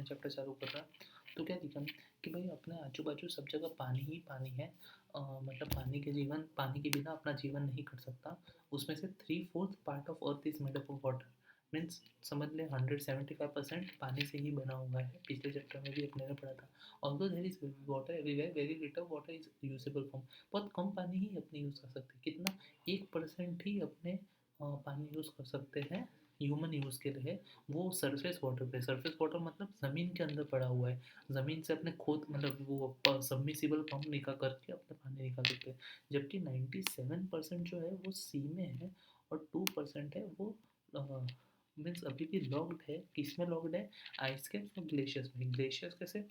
मैंने चैप्टर चालू करा तो क्या दिखा कि भाई अपने आजू बाजू सब जगह पानी ही पानी है। मतलब पानी के बिना अपना जीवन नहीं कर सकता। उसमें से 3/4 part of earth is made up of water. Means समझ ले 175% पानी से ही बना हुआ है। पिछले चैप्टर में भी अपने ने पढ़ा था। Although there is water everywhere, very little water is usable form. बहुत कम पानी ही अपने यूज़ कर सकते हैं। कितना? 1% ही अपने पानी यूज़ कर सकते हैं ह्यूमन यूज़ के लिए। वो सरफेस वाटर पे। सरफेस वाटर मतलब ज़मीन के अंदर पड़ा हुआ है। ज़मीन से अपने खोद मतलब वो सबमिसिबल पंप निकाल करके अपने पानी निकाल सकते हैं। जबकि 97% जो है वो सी में है और 2% है वो मीन्स अभी भी लॉक्ड है। किसमें लॉक्ड है? आइस कैप्स और ग्लेशियर्स में। ग्लेशियर्स कैसे?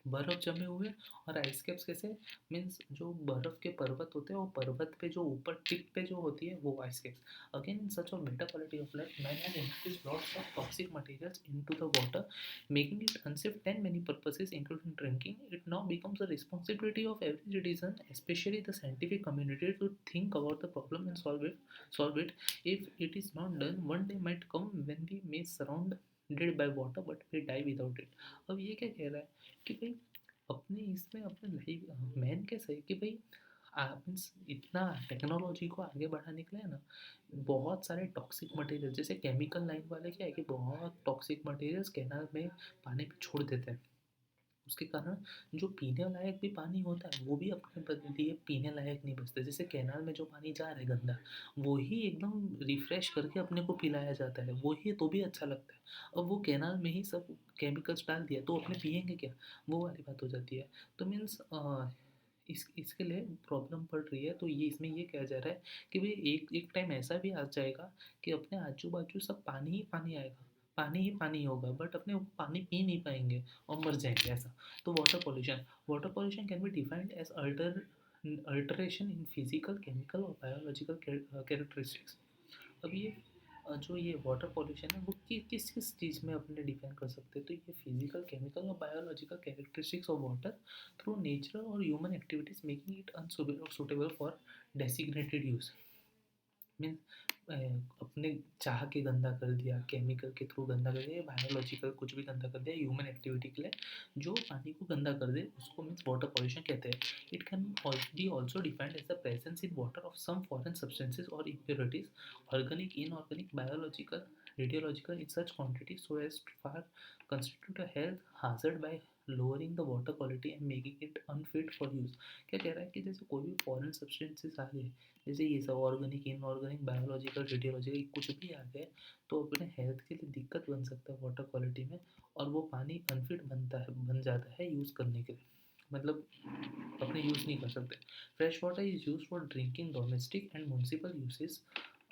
बर्फ जमे हुए। और आइस कैप्स कैसे? मीन्स जो बर्फ के पर्वत होते हैं वो पर्वत पे जो ऊपर टिप पे जो होती है वो ice caps. Again in search of better quality of life man has introduced lots of toxic materials into the water, making it unsafe for many purposes including drinking. It now becomes the responsibility of every citizen, especially the scientific community, to think about the problem and solve it. If it is not done, one day might come when we may surrounded by water but we die without it. अब ये क्या कह रहा है कि भाई अपने इसमें अपने लाइफ मैन कैसा है कि भाई मीन्स इतना टेक्नोलॉजी को आगे बढ़ाने के लिए ना बहुत सारे टॉक्सिक मटेरियल, जैसे केमिकल लाइन वाले क्या है कि बहुत टॉक्सिक मटेरियल्स कैनाल में पानी में छोड़ देते हैं। उसके कारण जो पीने लायक भी पानी होता है वो भी अपने लिए पीने लायक नहीं बचता। जैसे कैनाल में जो पानी जा रहा है गंदा, वो ही एकदम रिफ्रेश करके अपने को पिलाया जाता है, वो ही तो भी अच्छा लगता है। अब वो कैनाल में ही सब केमिकल्स डाल दिया तो अपने पियेंगे क्या? वो वाली बात हो जाती है। तो मीन्स इसके लिए प्रॉब्लम पड़ रही है। तो ये इसमें ये कहा जा रहा है कि भाई एक एक टाइम ऐसा भी आ जाएगा कि अपने आजू बाजू सब पानी ही पानी आएगा, पानी ही पानी होगा, बट अपने वो पानी पी नहीं पाएंगे और मर जाएंगे ऐसा। तो water pollution can be defined as alteration in physical, chemical और बायोलॉजिकल कैरेक्टरिस्टिक्स। अब जो ये वाटर पॉल्यूशन है वो किस किस चीज़ में अपने डिफाइन कर सकते हैं? तो ये फिजिकल, केमिकल और biological characteristics of water through nature और human activities making it unsuitable for designated use. Means अपने चाह के गंदा कर दिया, केमिकल के थ्रू गंदा कर दिया, बायोलॉजिकल कुछ भी गंदा कर दिया ह्यूमन एक्टिविटी के लिए, जो पानी को गंदा कर दे उसको मीन्स वाटर पॉल्यूशन कहते हैं। It can be also defined as the presence in water of some foreign substances और impurities, organic, inorganic, biological, radiological in such quantity so as far constitute a health hazard by lowering the water quality and making it unfit for use। क्या कह रहा है कि जैसे कोई भी foreign substances आ गए, जैसे ये सब ऑर्गेनिक, इनऑर्गेनिक, बायोलॉजिकल, रेडियोलॉजिकल कुछ भी आ गए तो अपने हेल्थ के लिए दिक्कत बन सकता है वाटर क्वालिटी में। और वो पानी अनफिट बन जाता है यूज़ करने के लिए, मतलब अपने यूज़ नहीं कर सकते। Fresh water is use for drinking, domestic and municipal usage,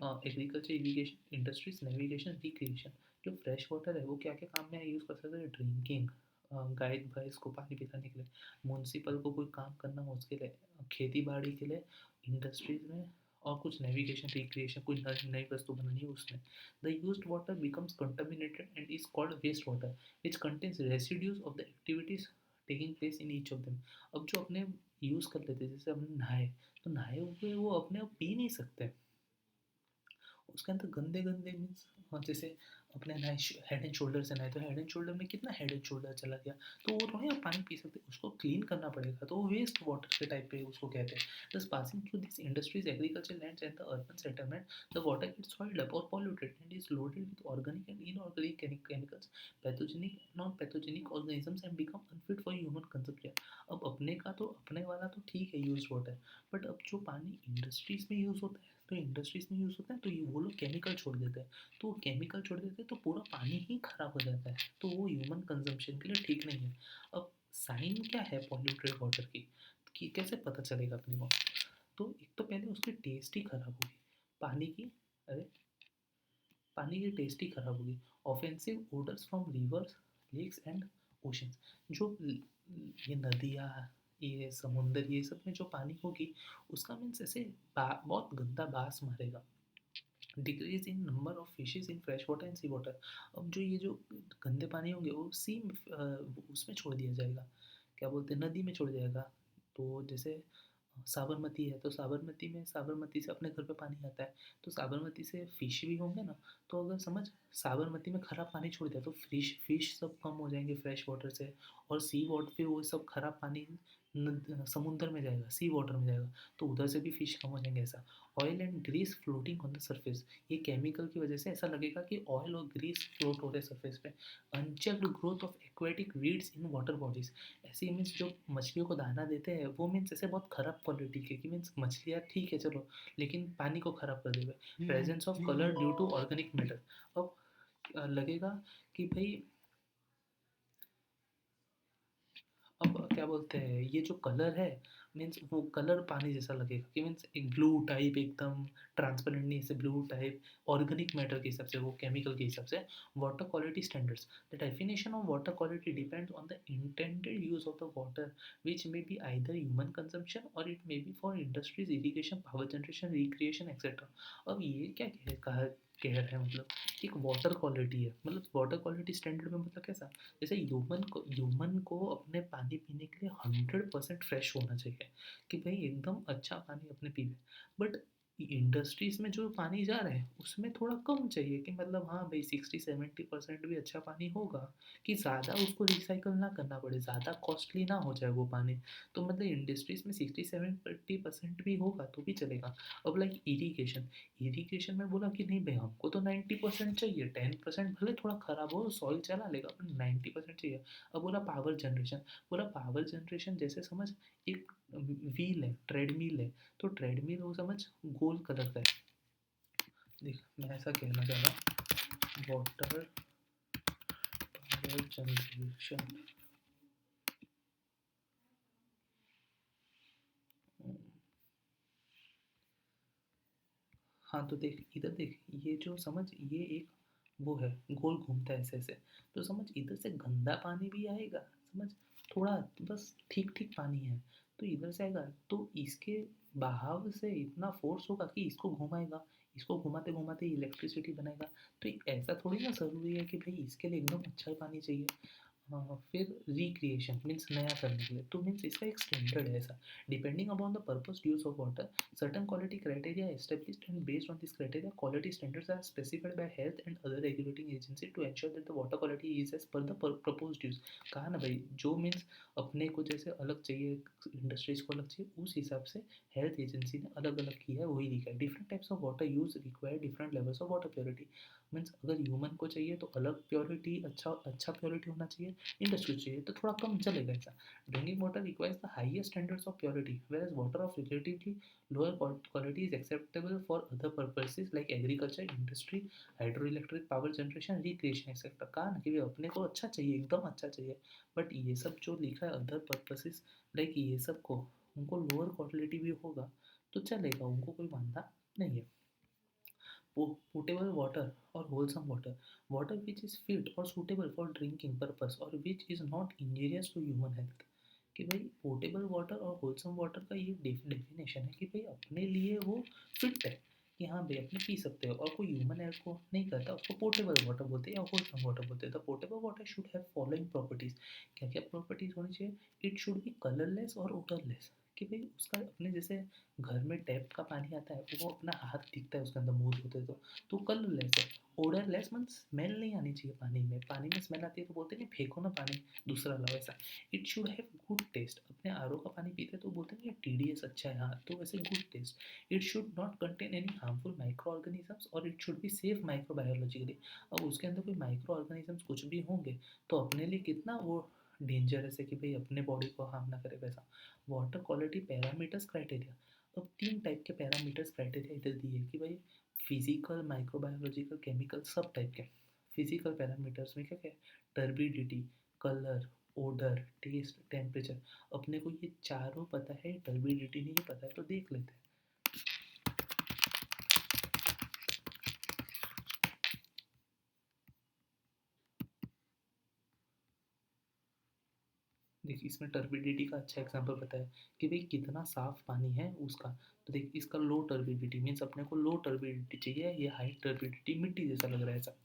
agriculture, irrigation, industries, navigation, recreation. जो फ्रेश वाटर है वो क्या क्या काम में यूज़ कर सकते हैं? ड्रिंकिंग, गाय भैंस को पानी पिलाने के लिए, म्यूनसिपल को कोई काम करना हो उसके लिए, खेती बाड़ी के लिए, इंडस्ट्रीज में, और कुछ नेविगेशन, रिक्रिएशन, कोई नई वस्तु बनानी है उसमें। The used water becomes contaminated and is called waste water which contains residues of the activities taking place in each of them. अब जो अपने यूज़ कर लेते हैं, जैसे हमने नहाए तो नहाए हुए वो अपने आप पी नहीं सकते। उसके अंदर गंदे गंदे मीन्स जैसे अपने नहाए हेड एंड शोल्डर से नहाए तो हेड एंड शोल्डर में कितना हेड एंड शोल्डर चला गया, तो वो थोड़ी आप पानी पी सकते, उसको क्लीन करना पड़ेगा। तो वो वेस्ट वाटर के टाइप पे उसको कहते हैं। Thus passing through this industries, agriculture lands and the urban settlement, the water gets soiled up or polluted and is loaded with organic and inorganic chemicals, pathogenic and non-pathogenic organisms and become unfit for human consumption। अब अपने का तो अपने वाला तो ठीक है use water, but अब जो पानी इंडस्ट्रीज में यूज़ होता है, तो इंडस्ट्रीज में यूज़ होता है तो ये वो लोग केमिकल छोड़ देते हैं, तो वो केमिकल छोड़ देते हैं तो पूरा पानी ही खराब हो जाता है, तो वो ह्यूमन कंजम्पशन के लिए ठीक नहीं है। अब साइन क्या है पॉल्यूटेड वाटर की कि कैसे पता चलेगा अपने को? तो एक तो पहले उसकी टेस्ट ही खराब होगी पानी की। अरे पानी की टेस्ट ही खराब होगी। Offensive odours from rivers, lakes and oceans. जो ये नदियाँ, ये समुंदर, ये सब में जो पानी होगी उसका मीन्स ऐसे बहुत गंदा बास मारेगा। Decrease in number of fishes in fresh water and sea water. अब जो ये जो गंदे पानी होंगे वो उसमें छोड़ दिया जाएगा, क्या बोलते हैं, नदी में छोड़ जाएगा। तो जैसे साबरमती है, तो साबरमती में साबरमती से अपने घर पे पानी आता है, तो साबरमती से फ़िश भी होंगे ना, तो अगर समझ साबरमती में ख़राब पानी छोड़ दिया तो फ़िश फ़िश सब कम हो जाएँगे फ्रेश वाटर से, और सी वाटर फिर वो सब ख़राब पानी समुद्र में जाएगा, सी वाटर में जाएगा, तो उधर से भी फ़िश कम हो जाएँगे ऐसा। Oil and grease floating on the surface, ये केमिकल की वजह से ऐसा लगेगा कि ऑयल और ग्रीस फ्लोट हो रहे हैं सरफेस पे। Unchecked growth of aquatic weeds in water bodies, ऐसे मीन्स जो मछलियों को दाना देते हैं वो मीन्स ऐसे बहुत ख़राब क्वालिटी के, कि मीन्स मछलियाँ ठीक है चलो, लेकिन पानी को ख़राब कर देवे। Presence of colour due to organic matter, अब लगेगा कि भाई, अब क्या बोलते हैं, ये जो कलर है मीन्स वो कलर पानी जैसा लगेगा, कि मीन्स एक ब्लू टाइप एकदम ट्रांसपेरेंट नहीं, ऐसे ब्लू टाइप ऑर्गेनिक मैटर के हिसाब से, वो केमिकल के हिसाब से। Water quality standards, the definition of water quality depends on the intended use of the water which may be either human consumption और it may be for industries, irrigation, power generation, recreation etcetera. अब ये क्या कह रहा है, मतलब एक water quality है, मतलब वाटर क्वालिटी स्टैंडर्ड में मतलब कैसा, जैसे ह्यूमन को अपने पानी पीने के लिए 100% फ्रेश होना चाहिए, कि भाई एकदम अच्छा पानी अपने पीवे, बट इंडस्ट्रीज में जो पानी जा रहा है उसमें थोड़ा कम चाहिए, कि मतलब हाँ भाई 60-70% भी अच्छा पानी होगा, कि ज़्यादा उसको रिसाइकल ना करना पड़े, ज़्यादा कॉस्टली ना हो जाए वो पानी, तो मतलब इंडस्ट्रीज में 60-70% भी होगा तो भी चलेगा। अब लाइक इरीगेशन, इरिगेशन में बोला कि नहीं भाई हमको तो 90% चाहिए, 10% भले थोड़ा ख़राब हो सॉइल चला लेगा पर 90% चाहिए। अब बोला पावर जनरेशन, बोला पावर जनरेशन जैसे समझ एक व्हील है, ट्रेडमिल है, तो ट्रेडमिल वो समझ गोल कलर का है, देख मैं ऐसा कहना चाह रहा, वाटर पावर जनरेशन, हाँ तो देख इधर देख, ये जो समझ ये एक वो है, गोल घूमता है ऐसे ऐसे, तो समझ इधर से गंदा पानी भी आएगा, समझ थोड़ा बस ठीक ठीक पानी है तो इधर से आएगा, तो इसके बहाव से इतना फोर्स होगा कि इसको घुमाएगा, इसको घुमाते घुमाते इलेक्ट्रिसिटी बनाएगा, तो ऐसा थोड़ी ना ज़रूरी है कि भाई इसके लिए एकदम अच्छा ही पानी चाहिए। हाँ, फिर रिक्रिएशन मीन्स नया करने के लिए, तो मीन्स इसका एक स्टैंडर्ड है ऐसा, depending upon the purpose use of water certain quality criteria are established, and based on these criteria quality standards are specified by health and other regulating agency to ensure that the water quality is as per the proposed use। कहा ना भाई, जो means अपने को जैसे अलग चाहिए, industries को अलग चाहिए, उस हिसाब से हेल्थ एजेंसी ने अलग अलग किया है, वही लिखा है। Different types of water use require different levels of water purity, means अगर ह्यूमन को चाहिए तो अलग प्योरिटी, अच्छा अच्छा प्योरिटी होना चाहिए, इंडस्ट्री चाहिए तो थोड़ा कम चलेगा ऐसा। Drinking water requires the highest standards of purity, whereas water of relatively lower quality is acceptable for other purposes like agriculture, industry, hydroelectric power generation, recreation etc। कहा ना कि अपने को अच्छा चाहिए, एकदम अच्छा चाहिए, बट ये सब जो लिखा है अदर पर्पसेस लाइक ये सब को उनको लोअर क्वालिटी भी होगा तो चलेगा, उनको कोई मानना नहीं है। पोर्टेबल वाटर और wholesome water, water which is fit और सूटेबल फॉर ड्रिंकिंग पर्पस और which is not injurious to human health, कि भाई पोर्टेबल वाटर और होलसम वाटर का ये डेफिनेशन है कि भाई अपने लिए वो फिट है, कि हाँ भाई अपने पी सकते हो, और कोई ह्यूमन हेल्थ को नहीं करता उसको पोर्टेबल वाटर बोलते हैं या होलसम वाटर बोलते हैं। The portable water should have following properties, क्या क्या प्रॉपर्टीज होनी चाहिए, इट शुड बी कलरलेस और ओडरलेस, कि भाई उसका अपने जैसे घर में टैप का पानी आता है वो अपना हाथ दिखता है उसके अंदर मुंह धोते तो कलरलेस है। ओडरलेस मीन स्मेल नहीं आनी चाहिए पानी में, पानी में स्मेल आती है तो बोलते हैं कि फेंको ना पानी, दूसरा लाओ ऐसा। It should have good taste, अपने आर का पानी पीते तो बोलते हैं कि TDS अच्छा है, हाँ तो वैसे good taste. It should not contain any harmful micro organisms और it should be safe microbiologically. अब उसके अंदर कोई माइक्रो ऑर्गेनिजम्स कुछ भी होंगे तो अपने लिए कितना वो डेंजरस है, कि भाई अपने बॉडी को हार्म ना करे वैसा। वाटर क्वालिटी पैरामीटर्स क्राइटेरिया, अब 3 टाइप के पैरामीटर्स क्राइटेरिया इधर दिए कि भाई फिजिकल, माइक्रोबायोलॉजिकल, केमिकल, सब टाइप के। फिजिकल पैरामीटर्स में क्या क्या है, turbidity, colour, odour, taste, temperature. अपने को ये चारों पता है, टर्बिडिटी नहीं पता है तो देख लेते हैं। देख इसमें टर्बिडिटी का अच्छा एग्जांपल पता है कि भाई कितना साफ पानी है उसका, तो देख इसका लो टर्बिडिटी मीन्स अपने को लो टर्बिडिटी चाहिए, ये हाई टर्बिडिटी मिट्टी जैसा लग रहा है ऐसा।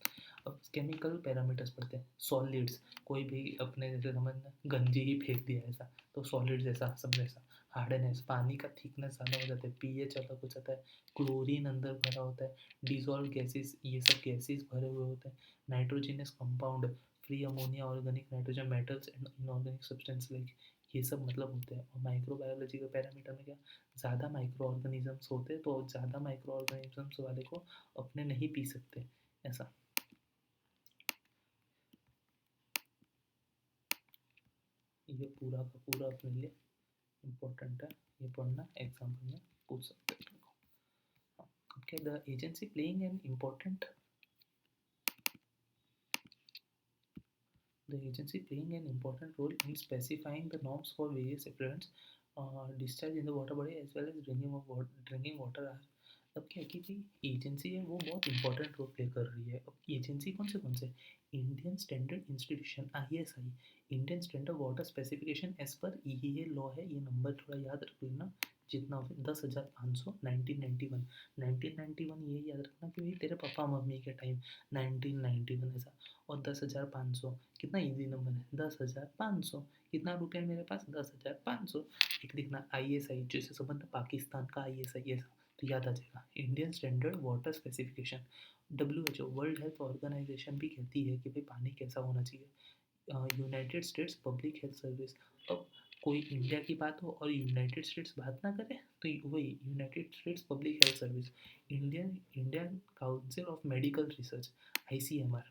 अब केमिकल पैरामीटर्स पढ़ते हैं, सॉलिड्स, कोई भी अपने जैसे समझना गंजी ही फेंक दिया ऐसा तो सॉलिड जैसा सब जैसा। हार्डनेस, पानी का थिकनेस ज़्यादा हो जाता है, पीएच अलग हो जाता है, क्लोरीन अंदर भरा होता है, डिजॉल्व गैसेस, ये सब गैसेस भरे हुए होते हैं, nitrogenous compound, free ammonia, organic nitrogen, metals and inorganic substance like, ये सब मतलब होते हैं। और माइक्रोबायोलॉजी के पैरामीटर में क्या, ज़्यादा माइक्रो ऑर्गेनिजम्स होते हैं, तो ज़्यादा माइक्रो ऑर्गेनिजम्स वाले को अपने नहीं पी सकते, ऐसा। ये पूरा का पूरा अपने लिए इम्पोर्टेंट है, ये पढ़ना एग्जाम्पल में पूछ सकते हैं। Okay, the agency playing an important the agency playing an important role in specifying the norms for various effluents discharge in the water body as well as drinking water are, अब क्या है कि भाई agency है वो बहुत important role play कर रही है। अब एजेंसी कौन से Indian standard institution ISI, Indian standard water specification as per ये लॉ है, ये नंबर थोड़ा याद रख लेना जितना हो, 10,500 1991, 1991 ये याद रखना कि भाई तेरे पापा मम्मी के टाइम 1991 ऐसा। और 10,500 कितना इजी नंबर है, 10,500, कितना रुपया मेरे पास, 10,500। एक लिखना ISI, जैसे समझना पाकिस्तान का ISI ऐसा, तो याद आ जाएगा। Indian standard water specification, WHO world health organisation भी कहती है कि भाई पानी कैसा होना चाहिए। United States public health service, अब कोई इंडिया की बात हो और यूनाइटेड स्टेट्स बात ना करे तो वही United States public health service, Indian council of medical research ICMR,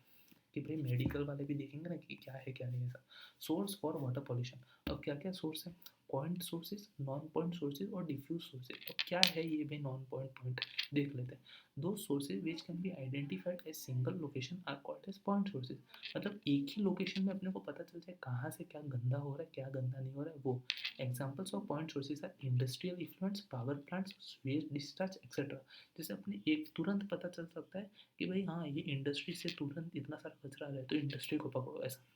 कि भाई मेडिकल वाले भी देखेंगे ना कि क्या है क्या नहीं ऐसा। सोर्स फॉर वाटर पॉल्यूशन, अब क्या क्या सोर्स है, point sources, non point sources और डिफ्यूज सोर्सेज। अब क्या है ये भाई नॉन पॉइंट पॉइंट, देख लेते हैं। दो sources which can be identified as single location are called as point sources, मतलब एक ही लोकेशन में अपने को पता चल जाए कहाँ से क्या गंदा हो रहा है क्या गंदा नहीं हो रहा है वो। Examples of point sources are industrial effluents, power plants, waste discharge etcetera. जैसे अपने एक तुरंत पता चल सकता है कि भाई हाँ ये इंडस्ट्री से तुरंत इतना सारा कचरा आ रहा है तो इंडस्ट्री को पकड़ो, ऐसा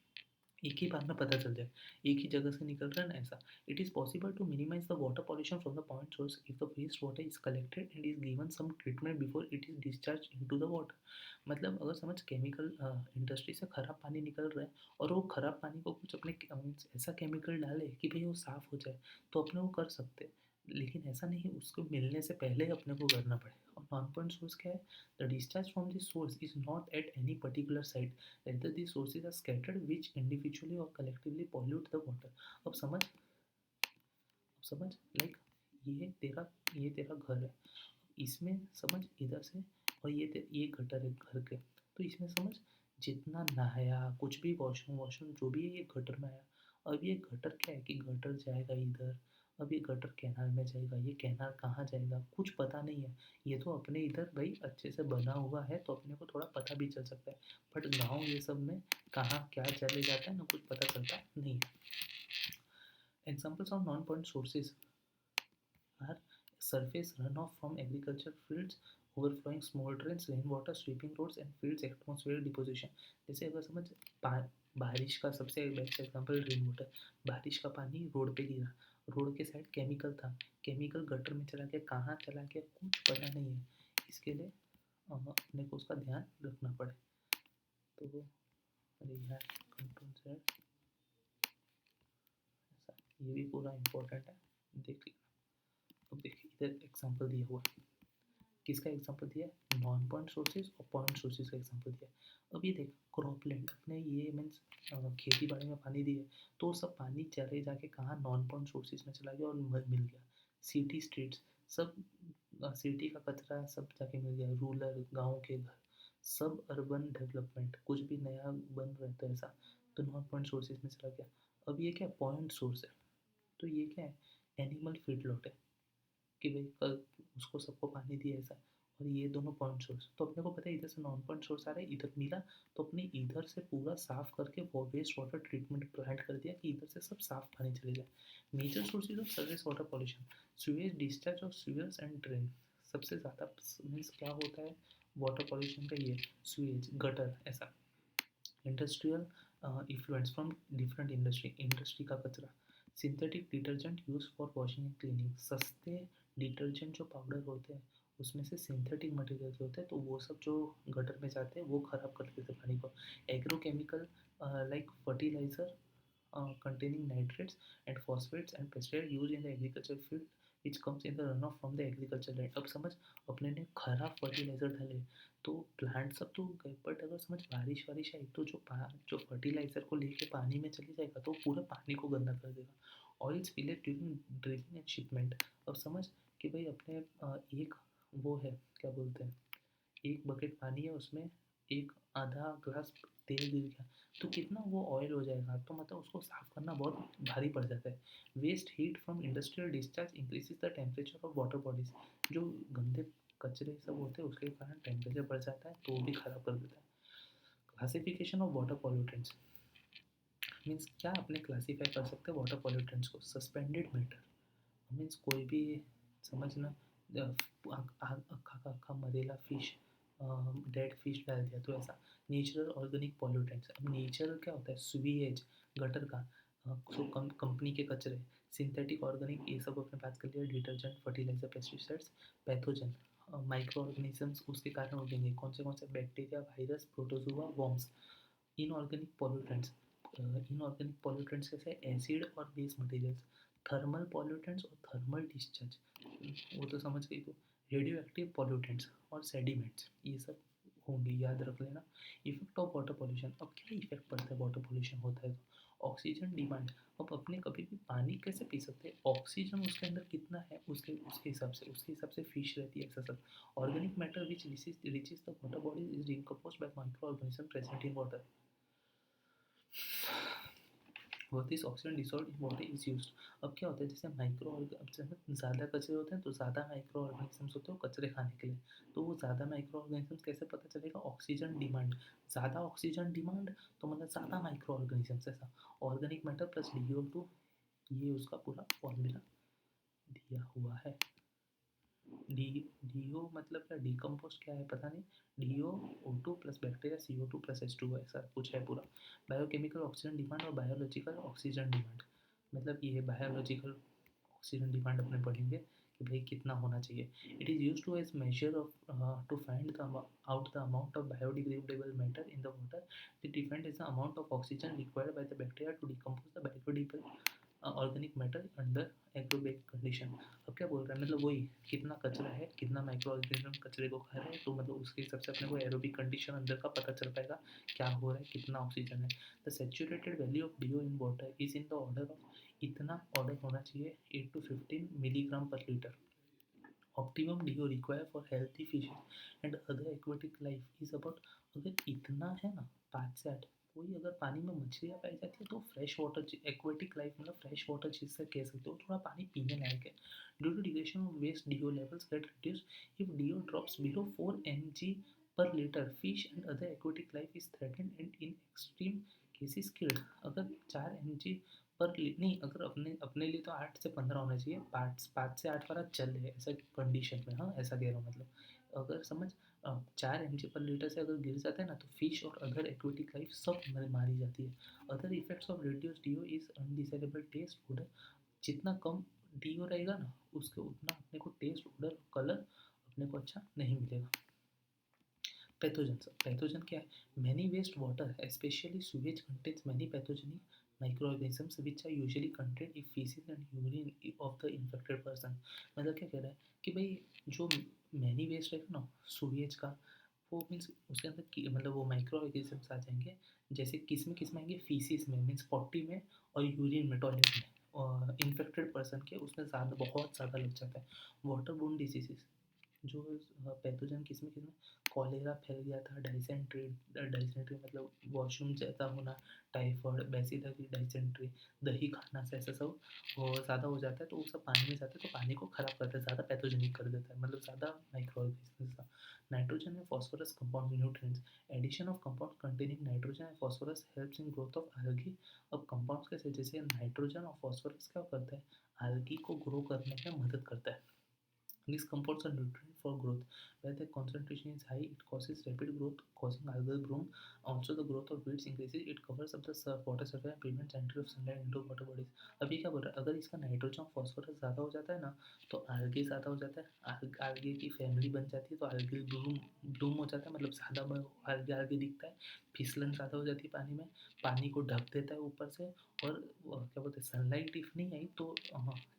एक ही बार में पता चल जाए, एक ही जगह से निकल रहा है ना ऐसा। It is possible to minimize the water pollution from the point source if the waste water is collected and is given some treatment before it is discharge into the water. मतलब अगर समझ केमिकल इंडस्ट्री से ख़राब पानी निकल रहा है और वो ख़राब पानी को कुछ अपने ऐसा केमिकल डाले कि भाई वो साफ़ हो जाए, तो अपने वो कर सकते हैं। लेकिन ऐसा नहीं, उसको मिलने से पहले अपने को करना पड़े। और नॉन पॉइंट सोर्स क्या है, the discharge from the source is not at any particular site, rather the sources are scattered which individually or collectively pollute the water। अब समझ लाइक ये तेरा घर है, इसमें समझ इधर से, और ये गटर है घर के, तो इसमें समझ जितना नहाया कुछ भी वॉशरूम वॉशरूम जो भी है ये गटर में आया। अब ये गटर क्या है कि गटर जाएगा इधर, अब ये गटर कैनाल में जाएगा, ये कैनाल कहाँ जाएगा कुछ पता नहीं है। ये तो अपने इधर भाई अच्छे से बना हुआ है तो अपने को थोड़ा पता भी चल सकता है, बट गाँव ये सब में कहाँ क्या चले जाता है ना कुछ पता चलता नहीं है। Examples of non point sources are surface runoff from agriculture fields, overflowing small drains, rainwater sweeping roads and fields, atmospheric deposition। जैसे अगर समझ बारिश का सबसे बेस्ट एग्जांपल रेन वाटर, बारिश का पानी रोड पे गिरा, रोड के साइड केमिकल था, केमिकल गटर में चला गया, कहाँ चला गया कुछ पता नहीं है, इसके लिए अपने को उसका ध्यान रखना पड़े। तो अरे यार कंट्रोल से ऐसा, ये भी पूरा इम्पोर्टेंट है, देख लीजिए। अब देखिए इधर एग्जांपल दिया हुआ है, किसका एग्जांपल दिया है, नॉन पॉइंट सोर्सेज और पॉइंट सोर्सेज का एग्जांपल दिया है। अब ये देख क्रॉपलैंड, अपने ये मीन्स खेती बाड़ी में पानी दिए तो सब पानी चले जाके कहाँ नॉन पॉइंट सोर्सेज में चला गया और मिल गया। सिटी स्ट्रीट्स सब, सिटी का कचरा सब जाके मिल गया, रूरल गाँव के घर सब, अर्बन डेवलपमेंट कुछ भी नया बन रहा है तो ऐसा, तो नॉन पॉइंट सोर्सेज में चला गया। अब ये क्या पॉइंट सोर्स है, तो ये क्या है, एनिमल फीड लॉट है कि भाई कल उसको सबको पानी दिया ऐसा, और ये दोनों पॉइंट सोर्स, तो अपने को पता है इधर से नॉन पॉइंट सोर्स आ रहा है, इधर मिला तो अपने इधर से पूरा साफ करके वो वेस्ट वाटर ट्रीटमेंट प्लांट कर दिया कि इधर से सब साफ पानी चले जाए। Major sources of service water pollution, sewage discharge of sewers and drain, सबसे ज़्यादा मीन्स क्या होता है वाटर पॉल्यूशन का, ये सीवेज गटर ऐसा। इंडस्ट्रियल इफ्लुएंस फ्रॉम डिफरेंट इंडस्ट्री का कचरा, synthetic detergent use for washing and cleaning, सस्ते डिटर्जेंट जो पाउडर होते हैं उसमें से सिंथेटिक मटेरियल होते हैं तो वो सब जो गटर में जाते हैं वो ख़राब कर देते हैं पानी को। Agrochemical like fertiliser containing nitrates and phosphates and pesticides used in the agriculture field which comes in the runoff from the agriculture land. अब समझ, अपने ने खराब फर्टिलाइजर डाले तो प्लांट सब तो गए, बट अगर समझ बारिश वारिश आई तो जो फर्टिलाइजर को लेके पानी में चले जाएगा तो पूरा पानी को गंदा कर देगा। Oil spillage during drilling and shipment. अब समझ कि भाई अपने एक वो है, क्या बोलते हैं, एक बकेट पानी है, उसमें एक आधा ग्लास तेल गिर गया तो कितना वो ऑयल हो जाएगा, तो मतलब उसको साफ करना बहुत भारी पड़ जाता है। Waste heat from industrial discharge increases the temperature of water bodies. जो गंदे कचरे सब होते हैं उसके कारण टेम्परेचर बढ़ जाता है तो वो भी खराब कर देता है। Classification of water pollutants means क्या अपने क्लासीफाई कर सकते हैं वाटर पॉल्यूटेंट्स को। सस्पेंडेड मैटर मीन्स कोई भी, समझना, अक्खा का अक्खा मरेला फिश, डेड फिश डाल दिया तो ऐसा। नेचुरल ऑर्गेनिक पॉल्यूटेंट्स, अब नेचुरल क्या होता है, सुवीएज गटर का, सो कंपनी के कचरे। सिंथेटिक ऑर्गेनिक ये सब अपने बात कर लिया, detergent, fertilizer, pesticides. Pathogen micro organisms उसके कारण उगेंगे, कौन से bacteria, virus, protozoa, worms. Inorganic pollutants, inorganic pollutants कैसे, एसिड और बेस मटेरियल्स। थर्मल पॉल्यूटेंट्स और थर्मल डिस्चार्ज, वो तो समझ गई तो। रेडियो एक्टिव पॉल्यूटेंट्स और सेडिमेंट्स, ये सब होंगे, याद रख लेना। इफेक्ट ऑफ वाटर पॉल्यूशन, अब क्या इफेक्ट पड़ता है वाटर पॉल्यूशन होता है तो। ऑक्सीजन डिमांड, अब अपने कभी भी पानी कैसे पी सकते हैं, ऑक्सीजन उसके अंदर कितना है उसके उसके हिसाब से फिश रहती है, ऐसा सब। Organic matter which reaches the water body is decomposed by microorganism present in water. वो this oxygen dissolve in water is used. अब क्या होता है, जैसे ज़्यादा कचरे होते हैं तो ज़्यादा माइक्रो ऑर्गेनिजम्स होते हैं कचरे खाने के लिए, तो वो ज़्यादा माइक्रो ऑर्गेनिजम्स कैसे पता चलेगा, ऑक्सीजन डिमांड। ज़्यादा ऑक्सीजन डिमांड तो मतलब ज़्यादा माइक्रो ऑर्गेनिजम्स, ऐसा। ऑर्गेनिक मैटर प्लस DO2, ये उसका पूरा फॉर्मूला दिया हुआ है। डी डीओ मतलब क्या, डिकम्पोस्ट क्या है पता नहीं, DO O2 plus bacteria CO2 plus H2O, ऐसा कुछ है पूरा। बायोकेमिकल ऑक्सीजन डिमांड और बायोलॉजिकल ऑक्सीजन डिमांड, मतलब ये बायोलॉजिकल ऑक्सीजन डिमांड अपने पढ़ेंगे कि भाई कितना होना चाहिए। It is use to as measure of to find out the amount of biodegradable matter in the water. It depend is the amount of oxygen required by the bacteria to decompose the biodegradable organic matter under aerobic condition. अब क्या बोल रहा है, मतलब वही कितना कचरा है, कितना माइक्रो ऑर्गेनिज्म कचरे को खा रहे हैं, तो मतलब उसके हिसाब से अपने को एरोबिक कंडीशन अंदर का पता चल पाएगा क्या हो रहा है, कितना ऑक्सीजन है। The saturated value of DO in water is in the order of, इतना ऑर्डर होना चाहिए 8 to 15 मिलीग्राम पर litre. Optimum DO require for healthy fishes and other aquatic life is about, अगर इतना है ना 5 से 8, कोई अगर पानी में मछलियाँ पाई जाती है तो फ्रेश वाटर एक्वेटिक लाइफ मतलब फ्रेश वाटर चीज़ से कह सकते हो, थोड़ा पानी पीने लायक है। Due to degradation of waste DO levels get reduced if DO drops below 4 mg per litre, fish and other aquatic life is threatened and in extreme cases killed. अगर 4 mg पर नहीं, अगर अपने अपने लिए तो 8 से 15 होना चाहिए, 5 से 8 वाला चल है ऐसा कंडीशन में, हाँ ऐसा कह रहा हूँ मतलब। अगर समझ 4 mg पर लीटर से अगर गिर जाता है ना तो फिश और अदर एक्वेटिक लाइफ सब मारी जाती है। Other effects of reduce DO is undesirable taste odour, जितना कम DO रहेगा ना उसके उतना अपने को टेस्ट ओडर कलर अपने को अच्छा नहीं मिलेगा। पैथोजन क्या है, many waste water specially sewage contains many pathogenic microorganisms which are usually contained in feces and urine of the infected person। मतलब क्या कह रहा है कि भाई जो मैनी वेस्ट रहेगा ना सूवेज का, वो मीन्स उसके अंदर मतलब वो माइक्रो ऑर्गेनिजम्स आ जाएंगे, जैसे किस में आएंगे, फीसिस में मीन्स पॉटी में और यूरिन में टॉयलेट में, और इन्फेक्टेड पर्सन के उसमें ज़्यादा बहुत ज़्यादा लग जाता है। वाटर बोर्न डिजीजेस, जो पैथोजन किसमें कॉलेरा फैल गया था, डाइसेंट्री मतलब वॉशरूम जैसा होना, टाइफॉइड, बैसिलरी डाइसेंट्री, दही खाना से ऐसा सब और ज़्यादा हो जाता है तो वो सब पानी में जाता है तो पानी को ख़राब करता है, ज़्यादा पैथोजेनिक कर देता है, मतलब ज़्यादा माइक्रो ऑर्गेनिज्म का। Nitrogen and phosphorus compound nutrients, addition of compound containing nitrogen and phosphorus helps in growth of algae। अब कंपाउंड्स कैसे, जैसे नाइट्रोजन और फॉस्फोरस क्या करता है, algae को ग्रो करने में मदद करता है। These compounds are nutrient for growth. Where the concentration is high, it causes rapid growth, causing algal bloom. Also, the growth of weeds increases. It covers up the water surface and prevents entry of sunlight into water bodies. अभी क्या बोल रहा है, अगर इसका nitrogen phosphorus ज़्यादा हो जाता है ना, तो आल्गे ज़्यादा हो जाता है, आल्गे की फैमिली बन जाती है, तो आल्गे ब्लूम ब्लूम हो जाता है, मतलब ज़्यादा आल्गे आल्गे दिखता है, फिसलन ज़्यादा हो जाती है पानी में, पानी को ढक देता है ऊपर से, और क्या बोलते हैं, सनलाइट इफ नहीं आई तो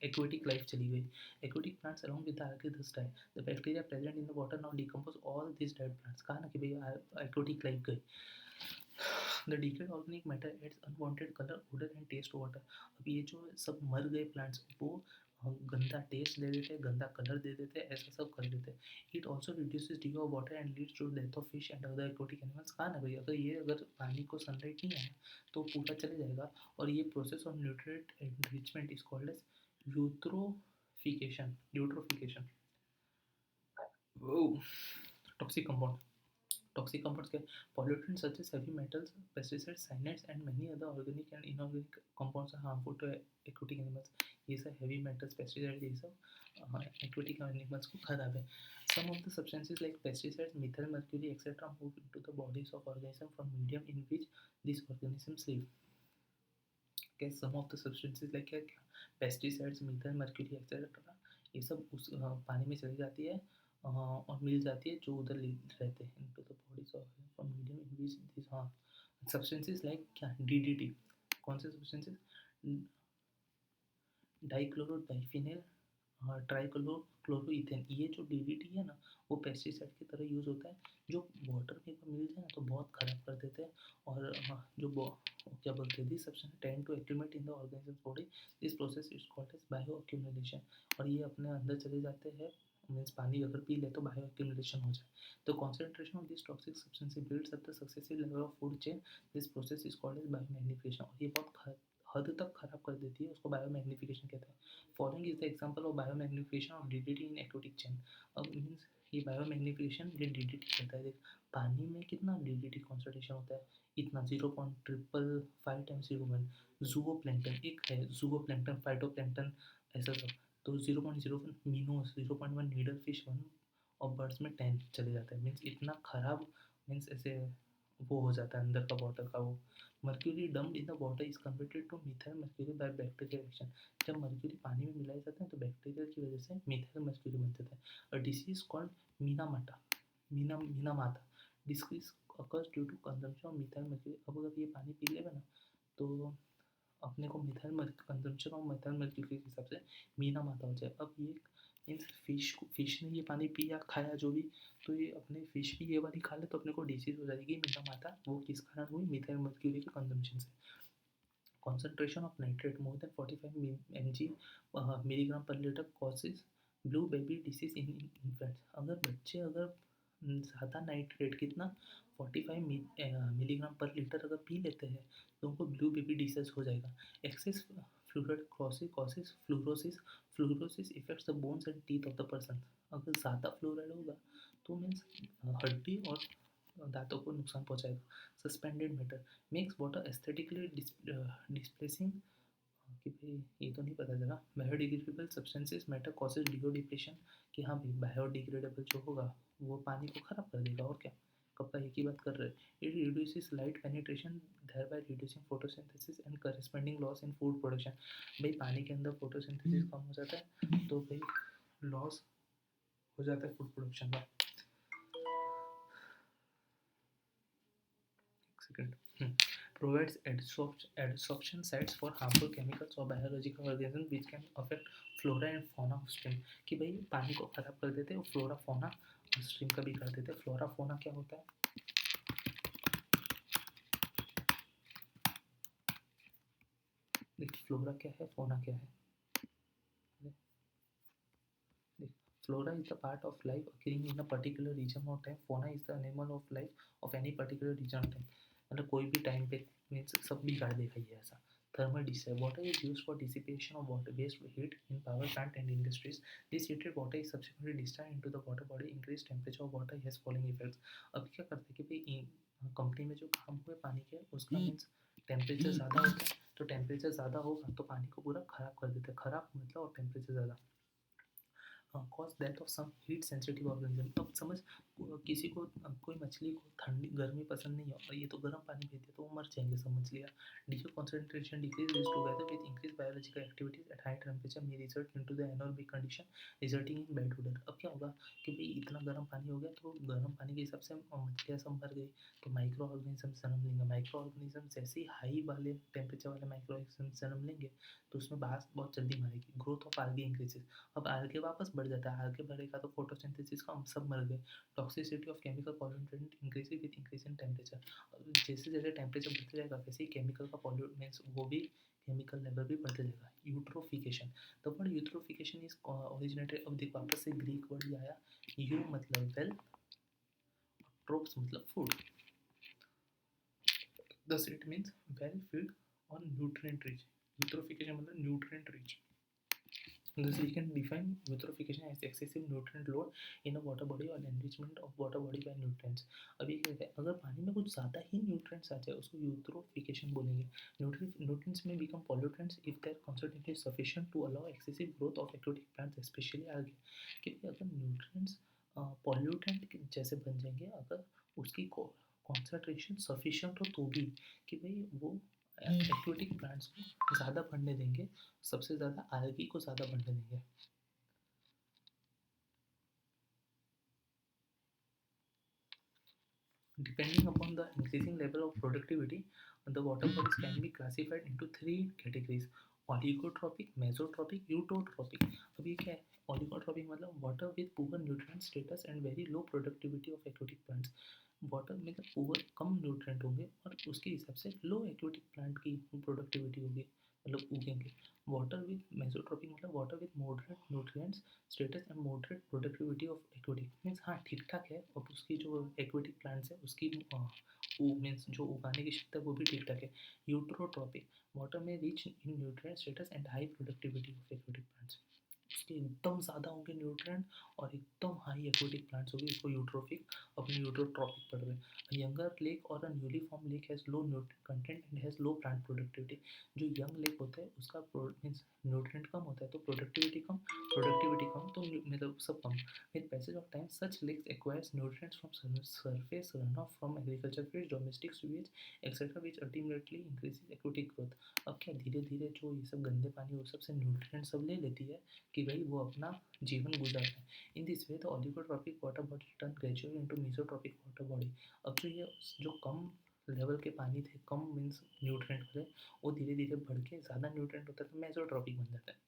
एक्वेटिक लाइफ चली गई. Aquatic plants along with the algae thus die. The bacteria present in the water now decompose all these dead plants. कहा ना कि भाई aquatic life गई. The decayed organic matter adds unwanted color, odor and taste to water. अब ये जो सब मर गए plants वो गंदा टेस्ट दे देते हैं, गंदा कलर दे देते हैं, ऐसा सब कर देते हैं. It also reduces D of water and leads to death of fish and other aquatic animals. कहा ना भाई, अगर पानी को सनलाइट नहीं आया तो पूरा चले जाएगा. और ये process of nutrient enrichment is called as eutrophication. Toxic compound. Toxic compounds get pollutants such as heavy metals, pesticides, cyanides, and many other organic and inorganic compounds are harmful to aquatic animals. ये सब heavy metals, pesticides, ये सब aquatic animals को खराब है. Some of the substances like pesticides, methyl mercury, etc. move into the bodies of organisms from medium in which these organisms live. Okay, some of the substances like pesticides, methyl mercury, etc. ये सब उस पानी में चली जाती है और मिल जाती है जो उधर रहते हैं into the bodies of from medium in which this substances like क्या डीडीटी. कौन से सब्सटेंसेस? डाइक्लोरो डाइफिनेल ट्राइक्लोरोइथेन. ये जो डीडीटी है ना वो पेस्टिसाइड की तरह यूज़ होता है, जो वाटर में मिल जाए ना तो बहुत ख़राब कर देते हैं. और जो क्या बोलते हैं, this substance tend to accumulate in the organism body. This process is called as bio accumulation. और ये अपने अंदर चले जाते हैं, मीन्स पानी अगर पी ले तो बायो एक्यूमुलेशन हो जाए. The concentration of this toxic substance builds up the successive level of food chain. This process is called as bio magnification. और ये बहुत हद तक खराब कर देती है, उसको बायो मैग्निफिकेशन कहते हैं. Following is the example of bio magnification of DDT in aquatic chain. अब मीन्स ये बायो मैग्निफिकेशन ये डीडीटी कहता है. देख पानी में कितना डीडीटी कॉन्सेंट्रेशन होता है, इतना 0.555 टाइम्स 0. जूओ प्लैंकटन एक है, जूओ प्लैंकटन, फाइटो प्लैंकटन, ऐसा सब. तो 0.01 मीनोस, 0.1 नीडल फिश 1 और बर्ड्स में 10 चले जाता है. मीन्स इतना खराब, मीन्स ऐसे वो हो जाता है अंदर का वाटर का वो. Mercury dumped in the water is converted two methyl mercury bye bacterial action. जब मर्क्यूरी पानी में मिलाया जाता है तो बैक्टीरिया की वजह से मिथाइल मर्क्यूरी बन जाता है. A disease called Minamata Minamata disease occurs due to consumption of methyl mercury. अब अगर ये पानी पी लेगा ना तो अपने को methyl consumption of methyl mercury के हिसाब से मीनामाता हो जाए. अब ये मीन्स फिश ने ये पानी पिया खाया जो भी, तो ये अपने फिश भी ये वाली खा ले तो अपने को डिसीज हो जाएगी मीनामाता. वो किस कारण हुई? मिथाइल मर्क्यूरी के कंजम्पशन से. concentration of nitrate more than 45 mg milligram per liter causes blue baby disease in infants. अगर बच्चे अगर ज़्यादा नाइट्रेट कितना 45 मिलीग्राम पर लीटर अगर पी लेते हैं तो उनको ब्लू बेबी डिसीज हो जाएगा. Excess fluoride causes fluorosis effects the bones and teeth of the person. अगर ज़्यादा फ्लोराइड होगा तो मीन्स हड्डी और दांतों को नुकसान पहुंचाएगा. Suspended matter makes water aesthetically displeasing. कि भाई ये तो नहीं पता चला. बायोडिग्रेडेबल सब्सटेंसेस मैटर कॉसेज डिकोडिप्रेशन. कि हाँ भाई बायोडिग्रेडेबल जो होगा वो पानी को ख़राब कर देगा. और क्या, कब का एक ही बात कर रहे हैं. It reduces light penetration thereby reducing photosynthesis and corresponding loss in food production. भाई पानी के अंदर फोटोसिंथेसिस कम हो जाता है तो भाई लॉस हो जाता है फूड प्रोडक्शन का. Second provides adsorption sites for harmful chemicals or biological organisms which can affect flora and fauna of stream. कि भाई पानी को खराब कर देते हैं और फ्लोरा फोना स्ट्रीम का भी कर देते हैं. फ्लोरा फोना क्या होता है? देख फ्लोरा क्या है, फोना क्या है. Flora is the part of life occurring in a particular region or time. Fauna is the animal of life of any particular region or time. मतलब कोई भी टाइम पे मीन्स सब भी कर देगा ये ऐसा. Thermal discharge. Water is used for dissipation of water waste heat in power plant and industries. This heated water is subsequently discharged into the water body. Increased temperature of water has following effects. अब क्या करते हैं कि भाई company में जो काम हुए पानी के उसका मीन्स टेम्परेचर ज़्यादा होता है, तो टेम्परेचर ज़्यादा होगा तो पानी को पूरा ख़राब कर देते हैं. ख़राब मतलब और टेम्परेचर ज़्यादा. Cause death of some heat sensitive organism. अब समझ, किसी को कोई मछली को ठंडी गर्मी पसंद नहीं है और ये तो गर्म पानी पीते हैं तो वो मर जाएंगे सब मछलियाँ। DO concentration decrease together with increase biological activities at high temperature may result into the anaerobic condition resulting in bad odour. अब क्या होगा कि भाई इतना गर्म पानी हो गया तो गर्म पानी के हिसाब से मछलियाँ सब मर गई, तो माइक्रो ऑर्गेनिज्म जन्म लेंगे। माइक्रो ऑर्गेनिज्म जैसे ही हाई वाले टेम्परेचर वाले माइक्रो ऑर्गेनिज्म जन्म लेंगे तो उसमें बास बहुत जल्दी मरेगी। Growth of algae increases. अब आगे वापस बढ़ जाता है, आगे बढ़ेगा तो फोटोसिंथेसिस का हम सब मर गए। Toxicity of chemical pollutant increase with increase in temperature. जैसे जैसे टेम्परेचर बढ़ते जाएगा वैसे ही केमिकल का पॉल्यूट मीन्स वो भी केमिकल लेवल भी बढ़ते जाएगा। Eutrophication. The word eutrophication is originated, अब देख वापस से ग्रीक वर्ड ही आया। यू मतलब वेल, ट्रोप्स मतलब food, thus it means well filled or nutrient rich. Eutrophication मतलब nutrient rich. Thus we can define eutrophication as excessive nutrient load in a water body or enrichment of water body by nutrients. अब ये कहते हैं अगर पानी में कुछ ज़्यादा ही nutrients आ जाए उसको eutrophication बोलेंगे. Nutrients may become pollutants if their concentration is sufficient to allow excessive growth of aquatic plants, especially algae. कि अगर nutrients pollutant जैसे बन जाएंगे अगर उसकी कॉन्सेंट्रेशन सफिशिएंट हो तो भी, कि भाई वो एक्वेटिक प्लांट्स को ज़्यादा बढ़ने देंगे, सबसे ज़्यादा आल्गी को ज़्यादा बढ़ने देंगे। Depending upon the increasing level of productivity, the water bodies can be classified into three categories: oligotrophic, mesotrophic, eutotrophic. अब ये क्या है? Oligotrophic मतलब water with poor nutrient status and very low productivity of aquatic plants. Water में over कम nutrient होंगे और उसके हिसाब से लो एक्वेटिक प्लांट की प्रोडक्टिविटी होगी, मतलब उगेंगे। वाटर विद मेसोट्रॉपिक मतलब water with moderate nutrients status and moderate productivity of aquatic means हाँ ठीक ठाक है, और उसकी जो एक्वेटिक प्लांट्स है उसकी मीन्स जो उगाने की क्षमता है वो भी ठीक ठाक है। यूट्रोट्रॉपिक वाटर में rich in nutrient status and high productivity of aquatic plants, उसके एकदम ज़्यादा होंगे न्यूट्रिएंट और एकदम हाई एक्वेटिक प्लांट्स होगी, इसको यूट्रोफिक अपने यूट्रोट्रॉपिक पढ़ रहे हैं। यंगर लेक और a newly form lake has low nutrient content and has low plant productivity. जो यंग लेक होता है उसका मीन्स न्यूट्रिएंट कम होता है तो प्रोडक्टिविटी कम तो मतलब सब कम। With passage of time such lakes acquires nutrients from surface run off from agriculture field domestic sewage etcetera which ultimately increases aquatic growth. अब क्या धीरे धीरे जो ये सब गंदे पानी वो सबसे न्यूट्रिएंट सब ले लेती है कि भाई वो अपना जीवन गुजार रहे हैं। In this way the oligotrophic water body turn gradually into mesotrophic water body. अब जो ये जो कम लेवल के पानी थे, कम मीन्स न्यूट्रिएंट वाले, वो धीरे धीरे बढ़ के ज़्यादा न्यूट्रिएंट होता है तो मेसोट्रॉपिक बन जाता है।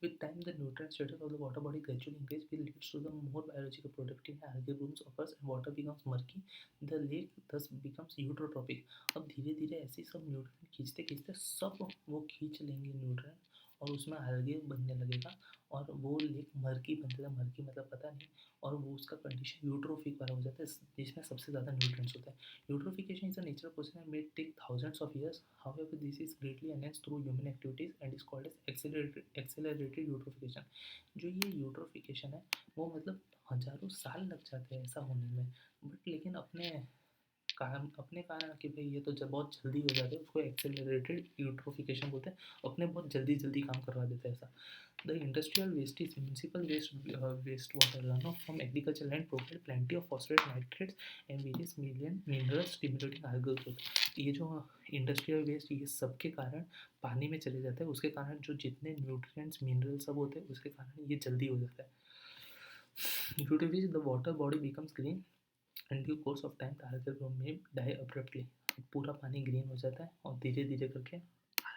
With time, the nutrient status of the water body gradually increases, which leads to the more biological productive algae blooms occurs and water becomes murky. The lake thus becomes eutrophic. अब धीरे धीरे ऐसे सब न्यूट्रिएंट खींचते खींचते सब वो खींच लेंगे न्यूट्रिएंट और उसमें algae बनने लगेगा और वो लेक मर्की बन जाता है। मर्की मतलब पता नहीं, और वो उसका कंडीशन यूट्रोफिक वाला हो जाता है जिसमें सबसे ज़्यादा न्यूट्रिएंट्स होता है। Eutrophication is a natural process and may take thousands of years. However, this is greatly enhanced through human activities and is called as accelerated eutrophication. जो ये यूट्रोफिकेशन है वो मतलब हजारों साल लग जाते हैं ऐसा होने में, बट लेकिन अपने कारण कि भाई ये तो जब बहुत जल्दी हो जाता है उसको एक्सेलरेटेड यूट्रोफिकेशन बोलते हैं, अपने बहुत जल्दी जल्दी काम करवा देते हैं ऐसा। The industrial waste is municipal wastewater runoff from agricultural land provide plenty of phosphate, nitrates and various million minerals stimulating algal growth. ये जो इंडस्ट्रियल वेस्ट ये सब के कारण पानी में चले जाता है, उसके कारण जो जितने न्यूट्रिएंट्स मिनरल सब होते हैं उसके कारण ये जल्दी हो जाता है। Due to which the water body becomes green and due course of time the algal bloom may die abruptly. पूरा पानी ग्रीन हो जाता है और धीरे धीरे करके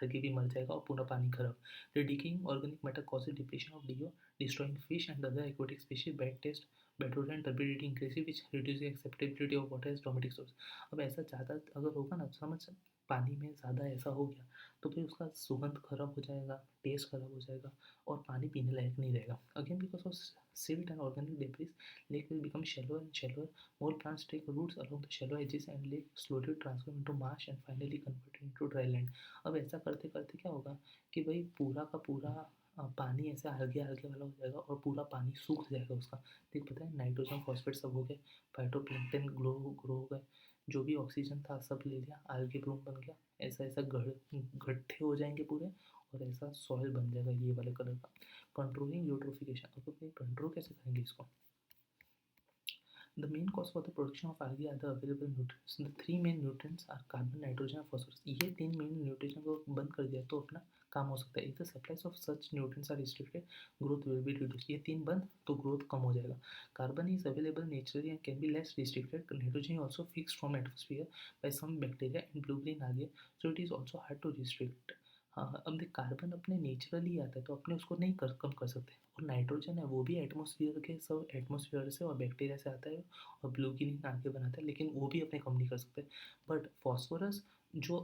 आगे भी मर जाएगा और पूरा पानी खराब। The decaying organic matter causes depletion of DO, destroying fish and other aquatic species, bad taste, bad odor and turbidity increases which reduces acceptability of water as domestic source. अब ऐसा ज़्यादा अगर होगा ना, समझ पानी में ज़्यादा ऐसा हो गया तो फिर उसका सुगंध खराब हो जाएगा, टेस्ट खराब हो जाएगा और पानी पीने लायक नहीं रहेगा। Again because of silt and organic debris, lake will become shallower and shallower. More plants take roots along the shallow edges and lake slowly transform into marsh and finally convert into dry land. अब ऐसा करते करते क्या होगा कि भाई पूरा का पूरा पानी ऐसे आगे आगे वाला हो जाएगा और पूरा पानी सूख जाएगा उसका। देख पता है नाइट्रोजन फॉस्फेट सब हो गए, फाइटोप्लैंक्टन ग्रो हो गए, जो भी ऑक्सीजन था सब ले लिया, आल्गे ब्लूम बन गया, ऐसा ऐसा गड्ढे हो जाएंगे पूरे और ऐसा सॉइल बन जाएगा ये वाले कलर का। कंट्रोलिंग यूट्रोफिकेशन, अब अपने कंट्रोल कैसे करेंगे इसको? The main cause for the production of algae are the available nutrients. The three main nutrients are carbon, nitrogen और phosphorus. ये तीन मेन न्यूट्रिशन को बंद कर दिया तो अपना काम हो सकता है. If the supplies of such nutrients are restricted, growth will be reduced. ये तीन बंद तो growth कम हो जाएगा. Carbon is available naturally and can be less restricted. Nitrogen is also fixed from atmosphere by some bacteria and blue-green algae, so it is also hard to restrict. हाँ, अब देख carbon अपने नेचुरली आता है तो अपने उसको नहीं कम कर सकते. और नाइट्रोजन है वो भी एटमॉस्फेयर के सब एटमॉस्फेयर से और बैक्टीरिया से आता है और ब्लू ग्रीन आगे बनाता है, लेकिन वो भी अपने कम नहीं कर सकते. बट फॉस्फोरस जो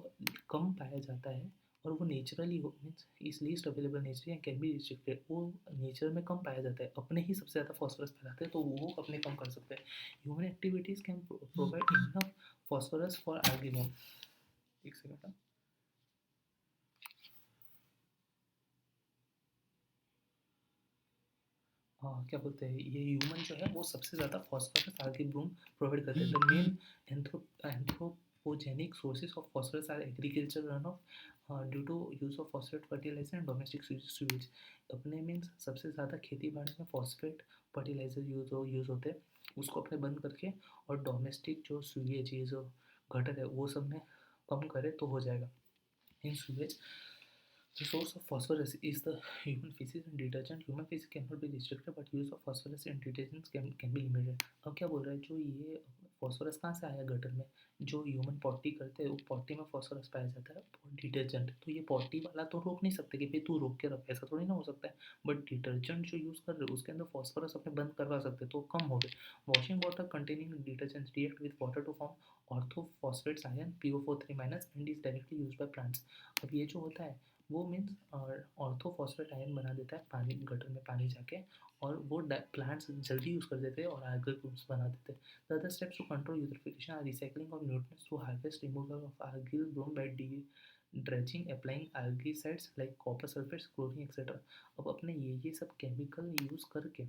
कम पाया जाता है और वो naturally means is least available nature and can be restricted, वो नेचर में कम पाया जाता है, अपने ही सबसे ज़्यादा फॉस्फोरस फैलाते हैं तो वो अपने कम कर सकते हैं. Human activities can provide enough phosphorus for आर्गिनो. एक सेकेंड. क्या बोलते हैं ये ह्यूमन जो है वो सबसे ज़्यादा फॉस्फोरस आर्गिब्रूम प्रोवाइड करते हैं. The main anthropogenic sources of phosphorus are agriculture run off due to use of phosphate fertilizer and domestic sewage. अपने मीन्स सबसे ज़्यादा खेती बाड़ी में फॉस्फेट फर्टिलाइजर यूज़ होते हैं, उसको अपने बंद करके और डोमेस्टिक जो सीवेज ये जो गटर है वो सब में कम करे तो हो जाएगा. इन sewage the source of phosphorus is the human feces and detergent. Human feces cannot be restricted, but use of phosphorus in detergents can be limited. अब क्या बोल रहा है जो ये फॉस्फोरस कहाँ से आया गटर में? जो ह्यूमन पॉटी करते हैं वो पॉटी में फॉस्फोरस पाया जाता है और डिटर्जेंट. तो ये पॉटी वाला तो रोक नहीं सकते कि भाई तू रोक के रख, ऐसा थोड़ी ना हो सकता है. बट डिटर्जेंट जो यूज़ कर रहे हो उसके अंदर फॉस्फोरस अपने बंद करवा सकते तो कम हो गए. Washing water containing detergents react with water to form orthophosphates ion PO4 3- and is directly use by plants. अब ये जो होता है वो मीन्स ऑर्थोफॉस्फेट आयन बना देता है पानी गटर में पानी जाके, और वो प्लांट्स जल्दी यूज़ कर देते हैं और आल्गल ग्रुप्स बना देते हैं. The other steps to control eutrophication are recycling of nutrients through harvest removal of algal bloom by dredging, applying algicides like copper sulfates, chlorine etc. अब अपने ये सब केमिकल यूज़ करके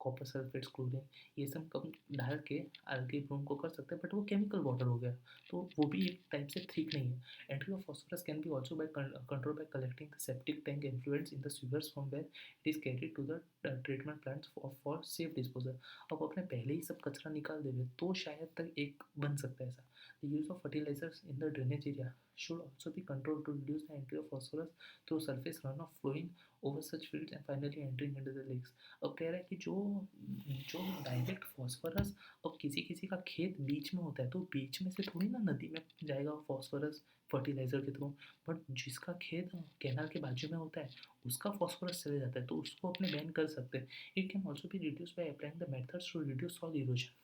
कॉपर सल्फेट्स क्लोरीन ये सब कम डाल के algae ब्लूम को कर सकते हैं, बट वो केमिकल वाटर हो गया तो वो भी एक टाइप से ठीक नहीं है. Entry of phosphorus can be also by control by collecting the septic tank effluents in the sewers from where it is carried to the treatment plants for safe disposal. अब अपने पहले ही सब कचरा निकाल देवे तो शायद तक एक बन सकता है ऐसा. The use of fertilizers in the drainage area should also be controlled to reduce the entry of phosphorus through surface runoff flowing over such fields and finally entering into the lakes. अब कह रहा है कि जो जो direct phosphorus अब किसी किसी का खेत बीच में होता है तो बीच में से थोड़ी ना नदी में जाएगा फॉस्फोरस फर्टिलाइजर के थ्रू. बट जिसका खेत कैनाल के बाजू में होता है उसका फॉस्फोरस चले जाता है तो उसको अपने बैन कर सकते हैं. It can also be reduce by applying the methods to reduce soil erosion.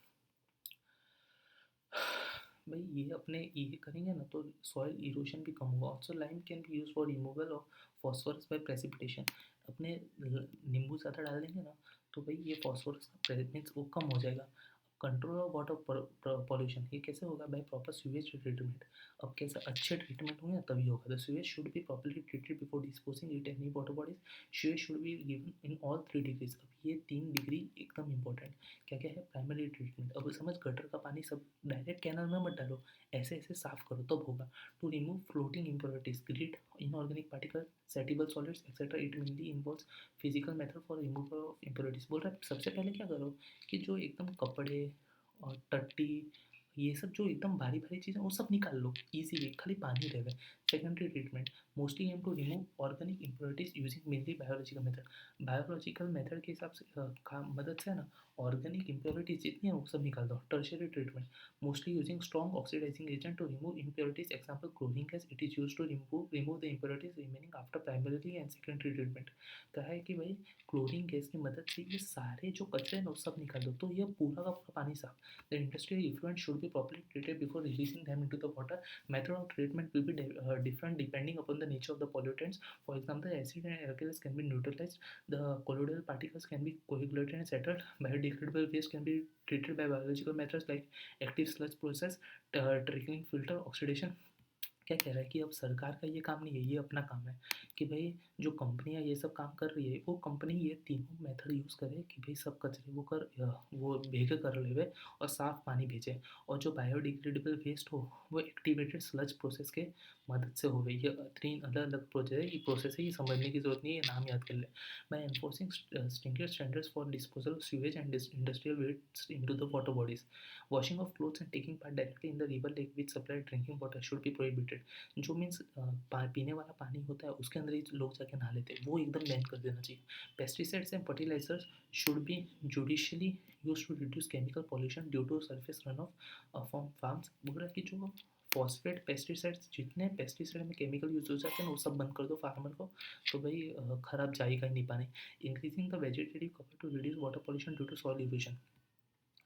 भाई ये अपने ये करेंगे ना तो सॉइल इरोजन भी कम होगा. Also lime can be use for removal of phosphorus by precipitation. अपने नींबू ज़्यादा डाल देंगे ना तो भाई ये फॉस्फोरस का प्रेजेंस वो कम हो जाएगा. कंट्रोल ऑफ वाटर पॉल्यूशन ये कैसे होगा? By proper sewage treatment. अब कैसे अच्छे ट्रीटमेंट होंगे तभी होगा. The sewage should be properly treated before disposing it any water bodies. Sewage should be given in all 3 degrees. अब ये 3 डिग्री एकदम इंपॉर्टेंट. क्या क्या है? Primary treatment. अब समझ गटर का पानी सब डायरेक्ट कैनल में मत डालो, ऐसे ऐसे साफ करो तब होगा. To remove floating impurities, grit inorganic particle, settleable solids etcetera. It mainly involves physical method for removal of impurities. बोल रहा है सबसे पहले क्या करो कि जो एकदम कपड़े और टट्टी ये सब जो एकदम भारी भारी चीज़ें वो सब निकाल लो इजीली, खाली पानी रहे. Secondary treatment mostly aim to remove organic impurities using mainly biological method. Biological method के हिसाब से मदद से ना ऑर्गेनिक इम्प्योरिटीज जितनी है वो सब निकाल दो. Tertiary treatment mostly using strong oxidizing agent to remove impurities. Example chlorine gas. It is use to remove the impurities remaining after primary and secondary treatment. कहा है कि भाई क्लोरीन गैस की मदद से ये सारे जो कचरे हैं वो सब निकाल दो तो ये पूरा का पूरा पानी साफ. The industrial effluent should be properly treated before releasing them into the water. Method of treatment will be different depending upon the nature of the pollutants. For example, acid and alkalis can be neutralized. The colloidal particles can be coagulated and settled. Biodegradable waste can be treated by biological methods like active sludge process, trickling filter, oxidation क्या कह रहा है कि अब सरकार का ये काम नहीं है, ये अपना काम है कि भाई जो कंपनियाँ ये सब काम कर रही है, वो कंपनी ये तीनों मेथड यूज़ करे कि भाई सब कचरे वो भेगे कर लेवे और साफ पानी भेजे, और जो बायोडिग्रेडेबल वेस्ट हो वो एक्टिवेटेड स्लज प्रोसेस के मदद से होवे। ये 3 अलग-अलग प्रोसेस है, ये समझने की ज़रूरत नहीं है, ये नाम याद कर ले। By enforcing stringent standards for disposal of sewage and industrial waste into the water bodies, washing of clothes and taking part directly in the river lake which supply drinking water should be prohibited। जो means पीने वाला पानी होता है उसके अंदर ही लोग जाके नहा लेते हैं, वो एकदम बैन कर देना चाहिए। Pesticides and fertilizers should be judiciously use to reduce chemical pollution due to surface run off from farms. बोल रहा है कि जो फॉस्फेट पेस्टिसाइड्स, जितने पेस्टिसाइड में केमिकल यूज हो जाते हैं ना वो सब बंद कर दो फार्मर को, तो भाई खराब जाएगा ही नहीं पानी। Increasing the vegetative cover to reduce water pollution due to soil erosion.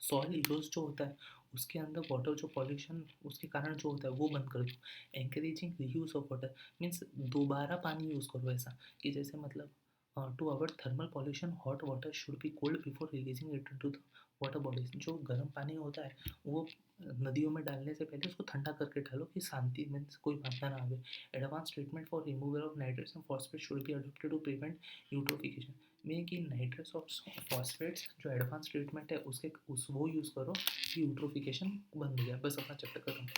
Soil erosion जो होता है उसके अंदर वाटर जो पॉल्यूशन उसके कारण जो होता है वो बंद कर दो। Encouraging reuse of water means दोबारा पानी यूज़ करो, ऐसा कि जैसे मतलब to avoid thermal pollution hot water should be cold before releasing it to the water bodies. जो गर्म पानी होता है वो नदियों में डालने से पहले उसको ठंडा करके डालो कि शांति मीन्स कोई बाधा ना आवे। Advance treatment for removal of nitrates and phosphate should be adopted to prevent eutrophication. में कि नाइट्रस और फॉस्फेट्स जो एडवांस ट्रीटमेंट है उसके उस वो यूज़ करो कि यूट्रोफिकेशन बंद हो जाए। बस अपना चैप्टर खत्म।